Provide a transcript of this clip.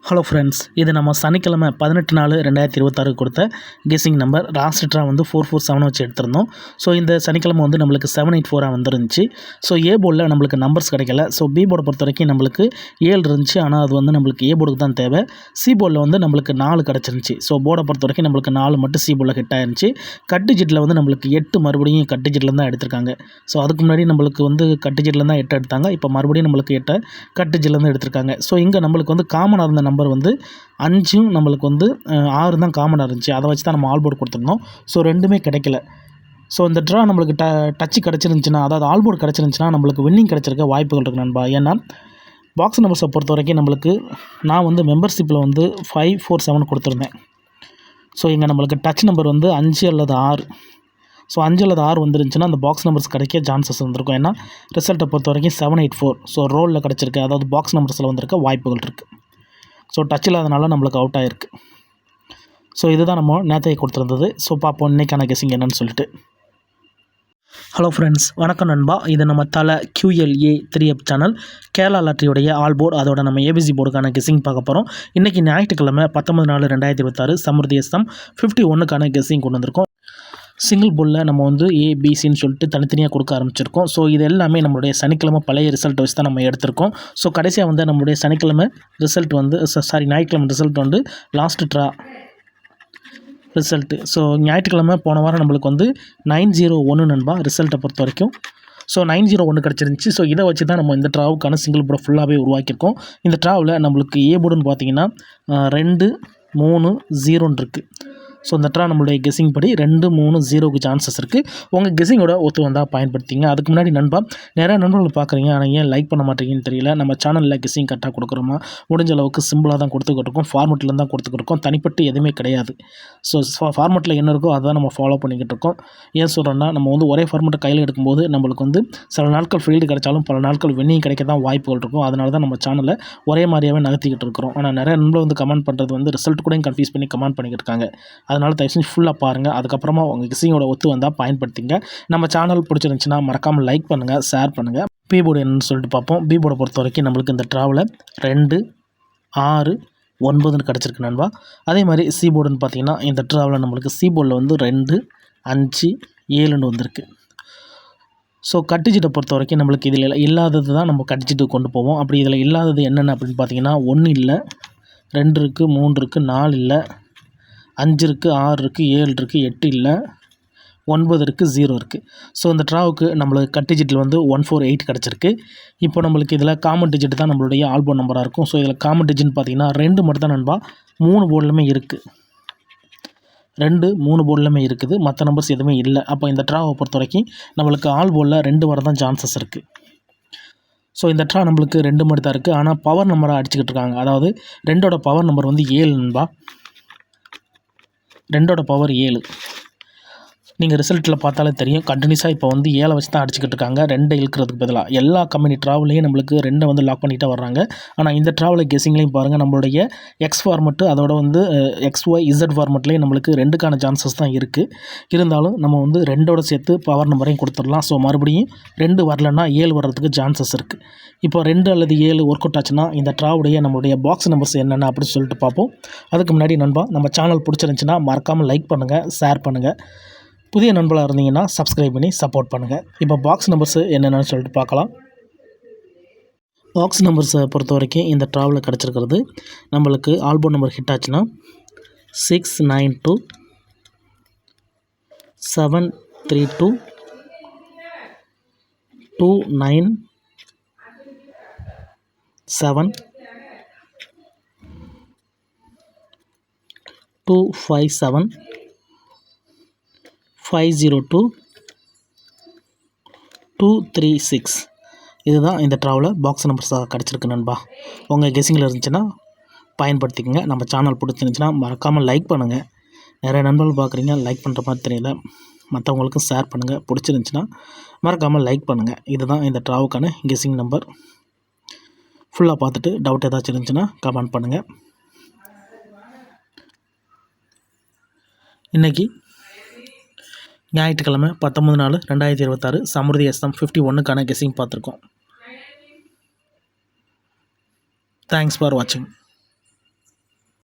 Hello friends, இது நம்ம சனிக்கிழமை 18/4/2026 கொடுத்த கெஸ்ஸிங் நம்பர். லாஸ்ட் ட்ரா வந்து 447 வச்சு எடுத்திருந்தோம். ஸோ இந்த சனிக்கிழமை வந்து நம்மளுக்கு 784 வந்துருந்துச்சு. ஸோ ஏ போர்டில் நம்மளுக்கு நம்பர்ஸ் கிடைக்கல. ஸோ பி போர்டை பொறுத்த வரைக்கும் நம்மளுக்கு 7 இருந்துச்சு. ஆனால் அது வந்து நம்மளுக்கு ஏ போர்டுக்கு தான் தேவை. சி போர்டில் வந்து நம்மளுக்கு 4 கிடச்சிருந்துச்சி. ஸோ போர்டை பொறுத்த வரைக்கும் நம்மளுக்கு 4 மட்டும் சி போர்டில் ஹிட் ஆயிருந்துச்சு. கட்டுஜிட்டில் வந்து நம்மளுக்கு 8 மறுபடியும் கட்டுஜிட்டில் தான் எடுத்திருக்காங்க. ஸோ அதுக்கு முன்னாடி நம்மளுக்கு வந்து கட்டுஜிட்டில் தான் 8 எடுத்தாங்க. இப்போ மறுபடியும் நம்மளுக்கு 8 கட்டுஜிட்டில் தான் எடுத்திருக்காங்க. ஸோ இங்கே நம்மளுக்கு வந்து காமனாக இருந்த நம்பர் வந்து 5ம் நம்மளுக்கு வந்து 6 தான் காமனாக இருந்துச்சு. அதை வச்சு தான் நம்ம ஆல் போர்டு கொடுத்துருந்தோம். ஸோ ரெண்டுமே கிடைக்கல. ஸோ இந்த ட்ரா நம்மளுக்கு டச்சு கிடச்சிருந்துச்சின்னா, அதாவது ஆல் போர்டு கிடச்சிருந்துச்சின்னா நம்மளுக்கு வின்னிங் கிடச்சிருக்க வாய்ப்புகள் இருக்குது நண்பா. ஏன்னா பாக்ஸ் நம்பர்ஸை பொறுத்த வரைக்கும் நம்மளுக்கு நான் வந்து மெம்பர்ஷிப்பில் வந்து 547 கொடுத்துருந்தேன். ஸோ இங்கே நம்மளுக்கு டச் நம்பர் வந்து 5 அல்லது 6. ஸோ 5 அல்லது 6 வந்துருந்துச்சுன்னா அந்த பாக்ஸ் நம்பர்ஸ் கிடைக்க சான்சஸ் வந்திருக்கும். ஏன்னா ரிசல்ட்டை பொறுத்த வரைக்கும் 784 ஸோ ரோலில் கிடச்சிருக்கு. அதாவது பாக்ஸ் நம்பர்ஸில் வந்திருக்க வாய்ப்புகள் இருக்குது. ஸோ டச் இல்லாதனால நம்மளுக்கு அவுட் ஆகிருக்கு. ஸோ இதுதான் நம்ம நேற்றைய கொடுத்துருந்தது. ஸோ பார்ப்போம் இன்றைக்கான கெஸ்ஸிங் என்னன்னு சொல்லிட்டு. ஹலோ ஃப்ரெண்ட்ஸ், வணக்கம் நண்பா. இது நம்ம தலை QLA 3F சேனல் கேரளா லாட்டரியுடைய ஆல் போர்டு, அதோட நம்ம ABC போர்டுக்கான கெஸ்ஸிங் பார்க்க போகிறோம். இன்றைக்கி ஞாயிற்றுக்கிழமை 19/4/2026 சமுர்தி SM 51க்கான கெஸ்ஸிங் கொண்டு வந்திருக்கோம். சிங்கிள் போர்டில் நம்ம வந்து ABCன்னு சொல்லிட்டு தனித்தனியாக கொடுக்க ஆரம்பிச்சிருக்கோம். ஸோ இது எல்லாமே நம்மளுடைய சனிக்கிழமை பழைய ரிசல்ட் வச்சு தான் நம்ம எடுத்திருக்கோம். ஸோ கடைசியாக வந்து நம்மளுடைய சனிக்கிழமை ரிசல்ட் வந்து ஞாயிற்றுக்கிழமை ரிசல்ட் வந்து லாஸ்ட் ட்ரா ரிசல்ட்டு. ஸோ ஞாயிற்றுக்கிழமை போன வாரம் நம்மளுக்கு வந்து 901 நண்பா ரிசல்ட்டை பொறுத்த வரைக்கும். ஸோ 901 கிடச்சிருந்துச்சி. ஸோ இதை வச்சு தான் நம்ம இந்த ட்ராவுக்கான சிங்கிள் போர்டை ஃபுல்லாகவே உருவாக்கியிருக்கோம். இந்த ட்ராவில் நம்மளுக்கு ஏ போர்டுன்னு பார்த்தீங்கன்னா 2 3 0 இருக்குது. ஸோ இந்த ட்ரா நம்மளுடைய கெஸ்ஸிங் படி 2 3 0க்கு சான்சஸ் இருக்குது. உங்கள் கெஸ்ஸிங்கோட ஒத்து வந்தால் பயன்படுத்திங்க. அதுக்கு முன்னாடி நண்பா, நிறையா நண்பர்கள் பார்க்குறீங்க, ஆனால் ஏன் லைக் பண்ண மாட்டேங்கன்னு தெரியல. நம்ம சேனலில் கெஸ்ஸிங் கரெக்டாக கொடுக்குறோமா, முடிஞ்ச அளவுக்கு சிம்பிளாக தான் கொடுத்துக்கிட்டு இருக்கோம். ஃபார்மெட்டில் தான் கொடுத்துக்கிட்டு இருக்கோம். தனிப்பட்டு எதுவுமே கிடையாது. ஸோ ஃபார்மெட்டில் என்ன இருக்கோ அதை நம்ம ஃபாலோ பண்ணிக்கிட்டு இருக்கோம். ஏன் சொல்கிறேன்னா, நம்ம வந்து ஒரே ஃபார்மெட்டை கையில் எடுக்கும்போது நம்மளுக்கு வந்து சில நாட்கள் ஃபீல்டு கிடைச்சாலும் பல நாட்கள் வின்னிங் கிடைக்க தான் வாய்ப்புகள் இருக்கும். அதனால தான் நம்ம சேனலை ஒரே மாதிரியாகவே நகர்த்திக்கிட்டு இருக்கிறோம். ஆனால் நிறைய நண்பர்கள் வந்து கமெண்ட் பண்ணுறது வந்து ரிசல்ட் கூட கன்ஃபியூஸ் பண்ணி கமெண்ட் பண்ணிக்கிட்டு இருக்காங்க. அதனால் தயவு செஞ்சு ஃபுல்லாக பாருங்கள். அதுக்கப்புறமா உங்கள் கெஸ்ஸிங்கோட ஒத்து வந்தால் பயன்படுத்திங்க. நம்ம சேனல் பிடிச்சிருந்துச்சின்னா மறக்காமல் லைக் பண்ணுங்கள், ஷேர் பண்ணுங்கள். பி போர்டு என்னன்னு சொல்லிட்டு பார்ப்போம். பி போர்டை பொறுத்த வரைக்கும் நம்மளுக்கு இந்த ட்ராவில் 2 6 9ன்னு கிடச்சிருக்கு நண்பா. அதே மாதிரி சி போர்டுன்னு பார்த்தீங்கன்னா இந்த ட்ராவில் நம்மளுக்கு சி போர்டில் வந்து 2 5 7ன்னு வந்திருக்கு. ஸோ கட்டுச்சீட்டை பொறுத்த வரைக்கும் நம்மளுக்கு இதில் இல்லாதது தான் நம்ம கட்டுச்சீட்டு கொண்டு போவோம். அப்படி இதில் இல்லாதது என்னென்ன அப்படின்னு பார்த்தீங்கன்னா 1 இல்லை, 2 இருக்குது, 3 இருக்குது, 4 இல்லை, 5 இருக்குது, 6 இருக்குது, 7 இருக்குது, 8 இல்லை, 9 இருக்குது, 0 இருக்குது. ஸோ இந்த ட்ராவுக்கு நம்மளுக்கு கட்டுச்சீட்டில் வந்து 148 கிடச்சிருக்கு. இப்போ நம்மளுக்கு இதில் காமன் டிஜிட் தான் நம்மளுடைய ஆல் போர்டு நம்பராக இருக்கும். ஸோ இதில் காமன் டிஜிட்னு பார்த்தீங்கன்னா 2 மட்டும் தான் நண்பா. 3 போர்டுலையுமே இருக்குது. 2 3 போர்டுலையுமே இருக்குது. மற்ற நம்பர்ஸ் எதுவுமே இல்லை. அப்போ இந்த ட்ராவை பொறுத்த வரைக்கும் நம்மளுக்கு ஆல் போர்டில் 2 வர தான் சான்சஸ் இருக்குது. ஸோ இந்த ட்ரா நம்மளுக்கு 2 மட்டும் தான் இருக்குது. ஆனால் பவர் நம்பராக அடிச்சுக்கிட்டு இருக்காங்க. அதாவது 2ஓட பவர் நம்பர் வந்து 7 நண்பா. 2ஓட பவர் 7. நீங்கள் ரிசல்ட்டில் பார்த்தாலே தெரியும். கண்டினியூஸாக இப்போ வந்து 7 வச்சு தான் அடிச்சுக்கிட்டு இருக்காங்க. 2 இழுக்கிறதுக்கு பதிலாக எல்லா கம்பெனி ட்ராவலையும் நம்மளுக்கு 2 வந்து லாக் பண்ணிகிட்டே வர்றாங்க. ஆனால் இந்த ட்ராவல் கெஸ்ஸிங்லேயும் பாருங்கள், நம்மளுடைய எக்ஸ் ஃபார்மெட்டு அதோட வந்து XY Z ஃபார்மெட்லேயும் நம்மளுக்கு 2க்கான சான்சஸ் தான் இருக்குது. இருந்தாலும் நம்ம வந்து 2ஓட சேர்த்து பவர் நம்பரையும் கொடுத்துடலாம். ஸோ மறுபடியும் 2 வரலன்னா 7 வர்றதுக்கு சான்சஸ் இருக்குது. இப்போ 2 அல்லது 7 ஒர்க் அவுட் ஆச்சுன்னா இந்த ட்ராவுடைய நம்மளுடைய பாக்ஸ் நம்பர்ஸ் என்னென்ன அப்படின்னு சொல்லிட்டு பார்ப்போம். அதுக்கு முன்னாடி நண்பா, நம்ம சேனல் பிடிச்சிருந்துச்சின்னா மறக்காமல் லைக் பண்ணுங்கள், ஷேர் பண்ணுங்கள். புதிய நண்பர்களாக இருந்தீங்கன்னா சப்ஸ்கிரைப் பண்ணி சப்போர்ட் பண்ணுங்கள். இப்போ பாக்ஸ் நம்பர்ஸு என்னென்னு சொல்லிட்டு பார்க்கலாம். பாக்ஸ் நம்பர்ஸை பொறுத்த வரைக்கும் இந்த ட்ராவில் கிடச்சிருக்கிறது நம்மளுக்கு ஆல் போர்டு நம்பர் ஹிட் ஆச்சுன்னா 692 732 297 257 502 236. இதுதான் இந்த ட்ராவில் பாக்ஸ் நம்பர்ஸாக கிடச்சிருக்கு நண்பா. உங்கள் கெஸ்ஸிங்கில் இருந்துச்சுன்னா பயன்படுத்திக்கங்க. நம்ம சேனல் பிடிச்சிருந்துச்சுன்னா மறக்காமல் லைக் பண்ணுங்கள். நிறைய நண்பர்கள் பார்க்குறீங்க, லைக் பண்ணுற மாதிரி தெரியல. மற்றவங்களுக்கும் ஷேர் பண்ணுங்கள். பிடிச்சிருந்துச்சின்னா மறக்காமல் லைக் பண்ணுங்கள். இதுதான் இந்த ட்ராவுக்கான கெஸ்ஸிங் நம்பர். ஃபுல்லாக பார்த்துட்டு டவுட் ஏதாச்சும் இருந்துச்சுன்னா கமெண்ட் பண்ணுங்கள். இன்றைக்கி ஞாயிற்றுக்கிழமை 19/4/2026 சமுர்தி SM 51க்கான கெஸ்ஸிங் பார்த்துருக்கோம். தேங்க்ஸ் ஃபார் வாட்சிங்.